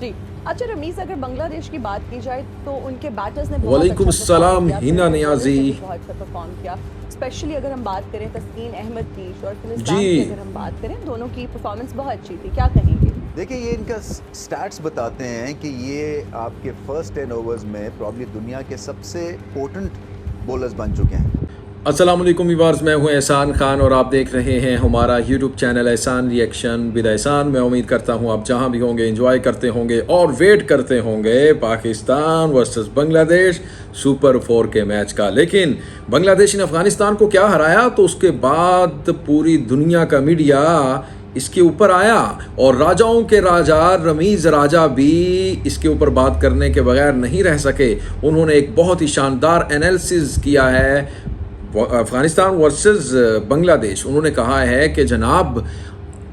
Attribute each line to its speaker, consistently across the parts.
Speaker 1: जी। अच्छा रमीज़, अगर बांग्लादेश की बात की जाए तो उनके बैटर्स ने बहुत
Speaker 2: वालेकुम
Speaker 1: अच्छा परफॉर्म
Speaker 2: अस्सलाम
Speaker 1: किया,
Speaker 2: हिना
Speaker 1: फिर बॉलर्स ने
Speaker 2: नियाजी।
Speaker 1: भी बहुत अच्छा परफॉर्म किया। स्पेशली अगर हम बात करें तस्कीन अहमद की और फिर
Speaker 2: जी,
Speaker 1: इस्लाम की, अगर हम बात करें, दोनों की परफॉर्मेंस बहुत अच्छी थी। क्या कहेंगे?
Speaker 3: देखिए, ये इनका स्टैट्स बताते हैं कि ये आपके फर्स्ट 10 ओवर्स में प्रॉब्ली दुनिया के सबसे पोटेंट बॉलर्स बन चुके हैं।
Speaker 2: अस्सलाम वालेकुम व्यूअर्स, मैं हूं एहसान खान और आप देख रहे हैं हमारा यूट्यूब चैनल एहसान रिएक्शन विद एहसान। मैं उम्मीद करता हूं आप जहां भी होंगे एंजॉय करते होंगे और वेट करते होंगे पाकिस्तान वर्सेस बांग्लादेश सुपर 4 के मैच का। लेकिन बांग्लादेश ने अफगानिस्तान को क्या हराया तो उसके बाद पूरी दुनिया का मीडिया इसके ऊपर आया और राजाओं के राजा रमीज राजा भी इसके ऊपर बात करने के बगैर नहीं रह सके। उन्होंने एक बहुत ही शानदार एनालिसिस किया है अफगानिस्तान वर्सेस बांग्लादेश। उन्होंने कहा है कि जनाब,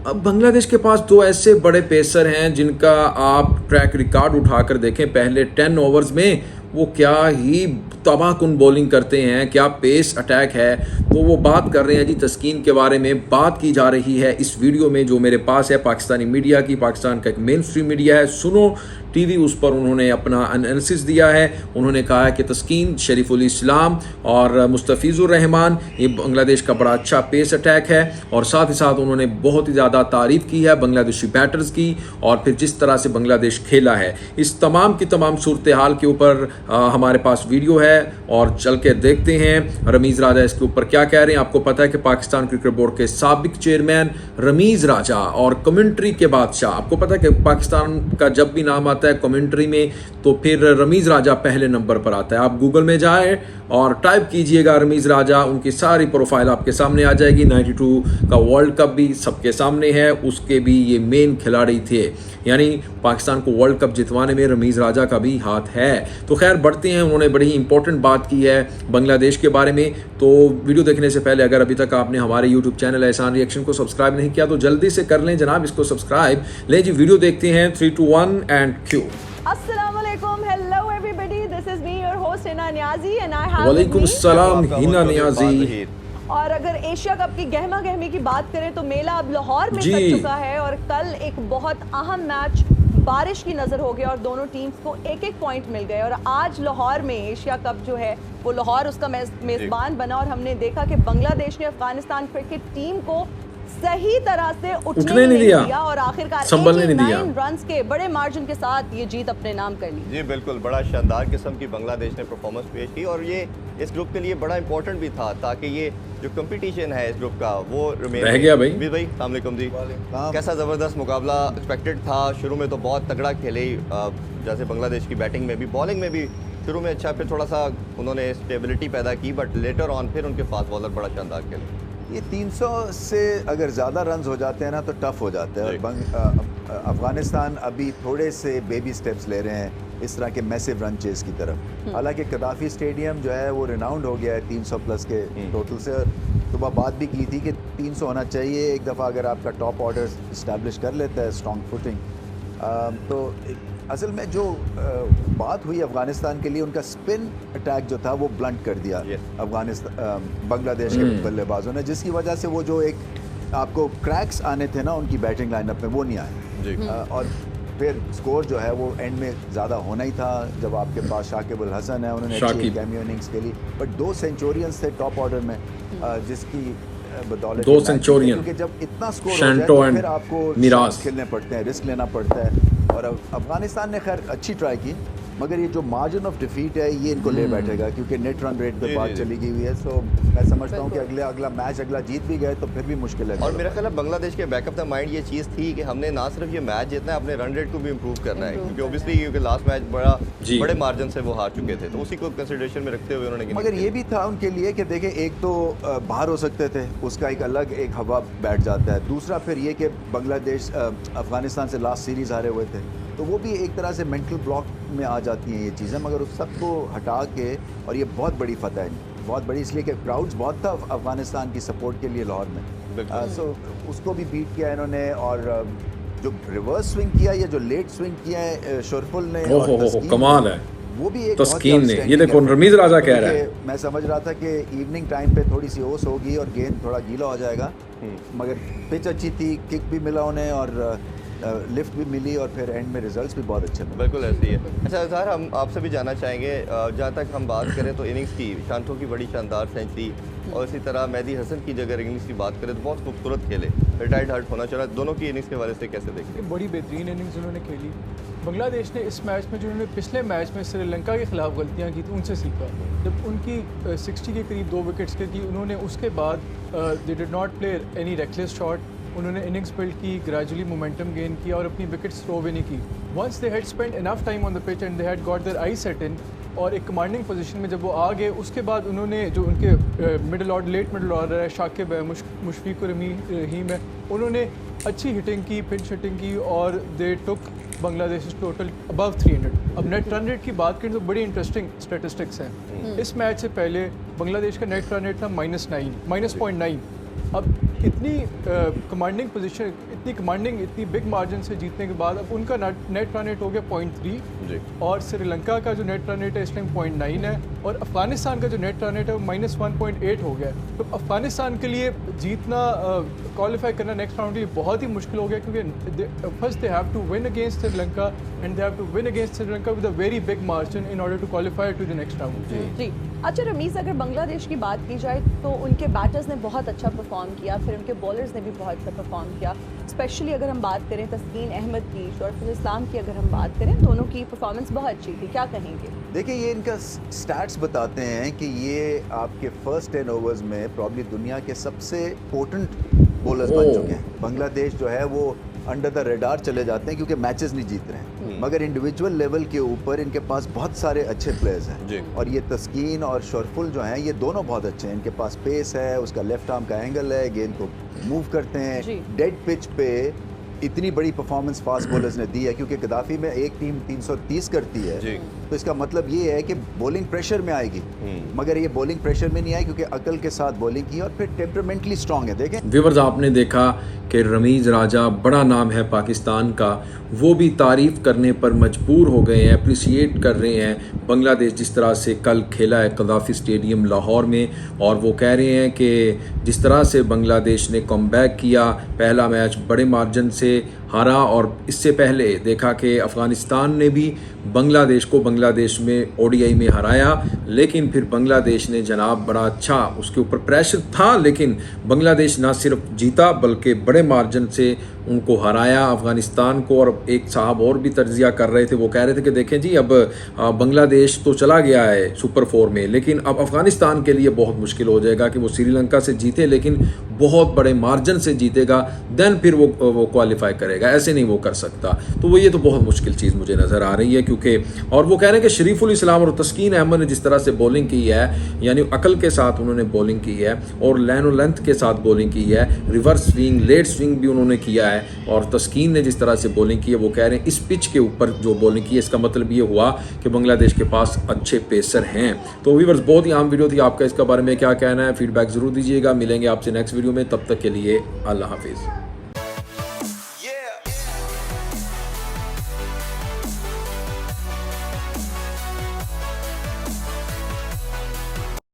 Speaker 2: अब बांग्लादेश के पास दो ऐसे बड़े पेसर हैं जिनका आप ट्रैक रिकॉर्ड उठाकर देखें। पहले 10 ओवर्स में वो क्या ही तबाहकुन बॉलिंग करते हैं, क्या पेस अटैक है। तो वो बात कर रहे हैं जी तस्कीन के बारे में, बात की जा रही है इस वीडियो में जो मेरे पास है पाकिस्तानी मीडिया की। पाकिस्तान का एक मेन स्ट्रीम मीडिया है सुनो टीवी, उस पर उन्होंने अपना एनालिसिस दिया है। उन्होंने कहा है कि तस्कीन, शरीफुल इस्लाम और मुस्तफ़िज़ुर रहमान, ये बांग्लादेश का बड़ा अच्छा पेस अटैक है। और साथ ही साथ उन्होंने बहुत ही ज़्यादा तारीफ़ की है बांग्लादेशी बैटर्स की और फिर जिस तरह से बांग्लादेश खेला है। इस तमाम की तमाम सूरत हाल के ऊपर हमारे पास वीडियो है और चल के देखते हैं रमीज़ राजा इसके ऊपर क्या कह रहे हैं। आपको पता है कि पाकिस्तान क्रिकेट बोर्ड के साबिक चेयरमैन रमीज़ राजा और कमेंट्री के बादशाह, आपको पता है कि पाकिस्तान का जब भी नाम आता है कमेंट्री में तो फिर रमीज़ राजा पहले नंबर पर आता है। आप गूगल में जाएं और टाइप कीजिएगा रमीज़ राजा, उनकी सारी प्रोफाइल आपके सामने आ जाएगी। 92 का वर्ल्ड कप भी सबके सामने है, उसके भी ये मेन खिलाड़ी थे। यानी पाकिस्तान को वर्ल्ड कप जितवाने में रमीज़ राजा का भी हाथ है। तो खैर बढ़ते हैं, उन्होंने बड़ी इंपॉर्टेंट बात की है बांग्लादेश के बारे में। तो वीडियो देखने से पहले अगर अभी तक आपने हमारे यूट्यूब चैनल एहसान रिएक्शन को सब्सक्राइब नहीं किया तो जल्दी से कर लें जनाब इसको सब्सक्राइब। ले जी वीडियो देखते हैं, 3, 2, 1 एंड क्यू।
Speaker 1: अस्सलामुअलैकुम, hello everybody, this is me your host Hina Niazi and I have
Speaker 2: वालेकुम अस्सलाम हिना नियाजी।
Speaker 1: और अगर एशिया कप की गहमा गहमी की बात करें तो मेला अब लाहौर में
Speaker 2: जी।
Speaker 1: सज चुका है और कल एक बहुत अहम मैच बारिश की नजर हो गया और दोनों टीम्स को एक एक पॉइंट मिल गए। और आज लाहौर में एशिया कप जो है वो लाहौर उसका मेजबान बना और हमने देखा कि बांग्लादेश ने अफगानिस्तान क्रिकेट टीम को सही तरह से उठने नहीं दिया और आखिरकार 89 रन्स के बड़े मार्जिन के साथ ये जीत अपने नाम कर ली।
Speaker 4: जी बिल्कुल, बड़ा शानदार किस्म की बांग्लादेश ने परफॉर्मेंस पेश की और ये इस ग्रुप के लिए बड़ा इंपॉर्टेंट भी था ताकि ये जो कंपटीशन है इस ग्रुप का वो
Speaker 2: रह गया। भाई
Speaker 4: अस्सलाम वालेकुम जी, कैसा ज़बरदस्त मुकाबला एक्सपेक्टेड था। शुरू में तो बहुत तगड़ा खेले, जैसे बांग्लादेश की बैटिंग में भी बॉलिंग में भी शुरू में अच्छा, फिर थोड़ा सा उन्होंने स्टेबिलिटी पैदा की, बट लेटर ऑन फिर उनके फास्ट बॉलर बड़ा शानदार खेले।
Speaker 3: ये 300 से अगर ज़्यादा रन्स हो जाते हैं ना तो टफ हो जाता है। और अफगानिस्तान अभी थोड़े से बेबी स्टेप्स ले रहे हैं इस तरह के मैसिव रन चेस की तरफ। हालांकि कदाफी स्टेडियम जो है वो रिनाउंड हो गया है 300 प्लस के टोटल से। और सुबह बात भी की थी कि 300 होना चाहिए एक दफ़ा अगर आपका टॉप ऑर्डर इस्टेब्लिश कर लेता है स्ट्रॉन्ग फुटिंग। तो असल में जो बात हुई अफगानिस्तान के लिए, उनका स्पिन अटैक जो था वो ब्लंट कर दिया अफगानिस्तान बांग्लादेश के बल्लेबाजों ने, जिसकी वजह से वो जो एक आपको क्रैक्स आने थे ना उनकी बैटिंग लाइनअप में वो नहीं आए। और फिर स्कोर जो है वो एंड में ज़्यादा होना ही था जब आपके पास शाकिब अल हसन है, उन्होंने अच्छी कैमियो इनिंग्स खेली, बट 2 सेंचुरियंस थे टॉप ऑर्डर में जिसकी बदौलत
Speaker 2: 2 सेंचुरियन,
Speaker 3: क्योंकि जब इतना स्कोर हो जाए तो फिर आपको खेलने पड़ते हैं, रिस्क लेना पड़ता है। और अफगानिस्तान ने खैर अच्छी ट्राई की, मगर ये जो मार्जिन ऑफ डिफीट है ये इनको ले बैठेगा क्योंकि नेट रन रेट पे बात चली गई हुई है। सो मैं समझता हूँ कि अगला मैच अगला जीत भी गए तो फिर भी मुश्किल है।
Speaker 4: और मेरा ख्याल है बांग्लादेश के बैक ऑफ द माइंड ये चीज़ थी कि हमने ना सिर्फ ये मैच जीतना है, अपने रन रेट को भी इम्प्रूव करना है, क्योंकि ऑब्वियसली क्योंकि लास्ट मैच बड़े मार्जिन से वो हार चुके थे, तो उसी को कंसिडरेशन में रखते हुए उन्होंने।
Speaker 3: मगर ये भी था उनके लिए कि देखें, एक तो बाहर हो सकते थे, उसका एक अलग एक हवा बैठ जाता है। दूसरा फिर ये कि बांग्लादेश अफगानिस्तान से लास्ट सीरीज़ हारे हुए थे, तो वो भी एक तरह से मेंटल ब्लॉक में आ जाती हैं ये चीज़ें। मगर उस सब को हटा के, और ये बहुत बड़ी फतह है, बहुत बड़ी इसलिए कि क्राउड्स बहुत था अफगानिस्तान की सपोर्ट के लिए लाहौर में। सो उसको भी बीट किया इन्होंने। और जो रिवर्स स्विंग किया, ये जो लेट स्विंग किया है शोरफुल ने,
Speaker 2: कमाल है
Speaker 3: वो भी एक
Speaker 2: तस्कीन ने। ये देखो रमीज़ राजा कह रहा है,
Speaker 3: मैं समझ रहा था कि इवनिंग टाइम पे थोड़ी सी ओस होगी और गेंद थोड़ा गीला हो जाएगा, मगर पिच अच्छी थी, किक भी मिला उन्हें और लिफ्ट भी मिली और फिर एंड में रिजल्ट्स भी बहुत अच्छे मिले।
Speaker 4: बिल्कुल ऐसे ही है। अच्छा अज़हर, हम आपसे भी जानना चाहेंगे, जहाँ तक हम बात करें तो इनिंग्स की, शांतो की बड़ी शानदार सेंचुरी और इसी तरह मेहदी हसन की अगर इनिंग्स की बात करें तो बहुत खूबसूरत खेले, रिटायर्ड हर्ट होना चाहिए, दोनों की इनिंग्स के बारे से कैसे देखते हैं?
Speaker 5: बड़ी बेहतरीन इनिंग्स उन्होंने खेली। बांग्लादेश ने इस मैच में जो उन्होंने पिछले मैच में श्रीलंका के खिलाफ गलतियां की थी उनसे सीखा। जब उनकी 60 के करीब 2 विकेट्स की थी, उन्होंने उसके बाद they did not play any reckless shot, उन्होंने इनिंग्स बिल्ड की, ग्रेजुअली मोमेंटम गेन किया और अपनी विकेट्स थ्रो भी नहीं की। Once they had spend enough time on the pitch and they had got their eye set in, और एक कमांडिंग पोजीशन में जब वो आ गए, उसके बाद उन्होंने जो उनके लेट मिडल ऑर्डर है, शाकिब है, मुशफीक रहीम है, उन्होंने अच्छी हिटिंग की, पिंच हिटिंग की और दे टुक बांग्लादेश टोटल अबव 300। अब नेट रन रेट की बात करें तो बड़ी इंटरेस्टिंग स्टेटिस्टिक्स हैं। इस मैच से पहले बांग्लादेश का नेट रन रेट था -0.9। अब इतनी कमांडिंग पोजीशन, इतनी बिग मार्जिन से जीतने के बाद अब उनका नेट रन रेट हो गया 0.3 और श्रीलंका का जो नेट रन रेट है इस टाइम 0.9 है और अफगानिस्तान का जो नेट रन रेट है वो -1.8 हो गया। तो अफगानिस्तान के लिए जीतना, क्वालिफाई करना नेक्स्ट राउंड के लिए बहुत ही मुश्किल हो गया, क्योंकि first they have to win against Sri Lanka and they have to win against Sri Lanka with a very big margin in order to qualify to the next round.
Speaker 1: जी अच्छा रमीज़, अगर बांग्लादेश की बात की जाए तो उनके बैटर्स ने बहुत अच्छा परफॉर्म किया, फिर उनके बॉलर्स ने भी बहुत अच्छा परफॉर्म किया। स्पेशली अगर हम बात करें तस्कीन अहमद की, शरफुल इस्लाम की, अगर हम बात करें, दोनों की परफॉर्मेंस बहुत अच्छी थी, क्या कहेंगे?
Speaker 3: देखिए, ये इनका स्टैट्स बताते हैं कि ये आपके फर्स्ट 10 ओवर्स में प्रॉब्ली दुनिया के सबसे पोटेंट बॉलर्स बन चुके हैं। बांग्लादेश जो है वो अंडर द रेडार चले जाते हैं क्योंकि मैचेस नहीं जीत रहे हैं, मगर इंडिविजुअल लेवल के ऊपर इनके पास बहुत सारे अच्छे प्लेयर्स हैं और ये तस्कीन और शरफुल जो हैं ये दोनों बहुत अच्छे हैं। इनके पास पेस है, उसका लेफ्ट आर्म का एंगल है, गेंद को मूव करते हैं। डेड पिच पे इतनी बड़ी परफॉर्मेंस फास्ट बॉलर्स ने दी है, क्योंकि गद्दाफी में एक टीम 330 करती है, तो इसका मतलब ये है कि बॉलिंग प्रेशर में आएगी, मगर ये बॉलिंग प्रेशर में नहीं आई क्योंकि अकल के साथ बॉलिंग की और फिर टेम्परामेंटली स्ट्रांग है। देखें
Speaker 2: व्यूअर्स, आपने देखा कि रमीज़ राजा बड़ा नाम है पाकिस्तान का, वो भी तारीफ़ करने पर मजबूर हो गए हैं, अप्रिशिएट कर रहे हैं बांग्लादेश जिस तरह से कल खेला है गद्दाफी स्टेडियम लाहौर में, और वो कह रहे हैं कि जिस तरह से बांग्लादेश ने कमबैक किया, पहला मैच बड़े मार्जिन से हारा और इससे पहले देखा कि अफ़गानिस्तान ने भी बांग्लादेश को बांग्लादेश में ओडीआई में हराया, लेकिन फिर बांग्लादेश ने जनाब बड़ा अच्छा, उसके ऊपर प्रेशर था लेकिन बांग्लादेश ना सिर्फ जीता बल्कि बड़े मार्जिन से उनको हराया अफ़गानिस्तान को। और एक साहब और भी तर्जिया कर रहे थे, वो कह रहे थे कि देखें जी अब बांग्लादेश तो चला गया है सुपर 4 में, लेकिन अब अफ़गानिस्तान के लिए बहुत मुश्किल हो जाएगा कि वो श्रीलंका से जीते, लेकिन बहुत बड़े मार्जिन से जीतेगा, देन फिर वो क्वालिफाई करेगा, ऐसे नहीं वो कर सकता। तो वो ये तो बहुत मुश्किल चीज़ मुझे नज़र आ रही है, क्योंकि और वो कह रहे हैं कि शरीफुल इस्लाम और तस्कीन अहमद ने जिस तरह से बॉलिंग की है, यानी अकल के साथ उन्होंने बॉलिंग की है और लाइन और लेंथ के साथ बॉलिंग की है, रिवर्स स्विंग, लेट स्विंग भी उन्होंने किया है, और तस्कीन ने जिस तरह से बॉलिंग की है, वो कह रहे हैं इस पिच के ऊपर जो बॉलिंग की है, इसका मतलब ये हुआ कि बांग्लादेश के पास अच्छे पेसर हैं। तो व्यूअर्स, बहुत ही आम वीडियो थी, आपका इसके बारे में क्या कहना है, फीडबैक ज़रूर दीजिएगा। मिलेंगे आपसे नेक्स्ट वीडियो में, तब तक के लिए अल्लाह हाफिज़।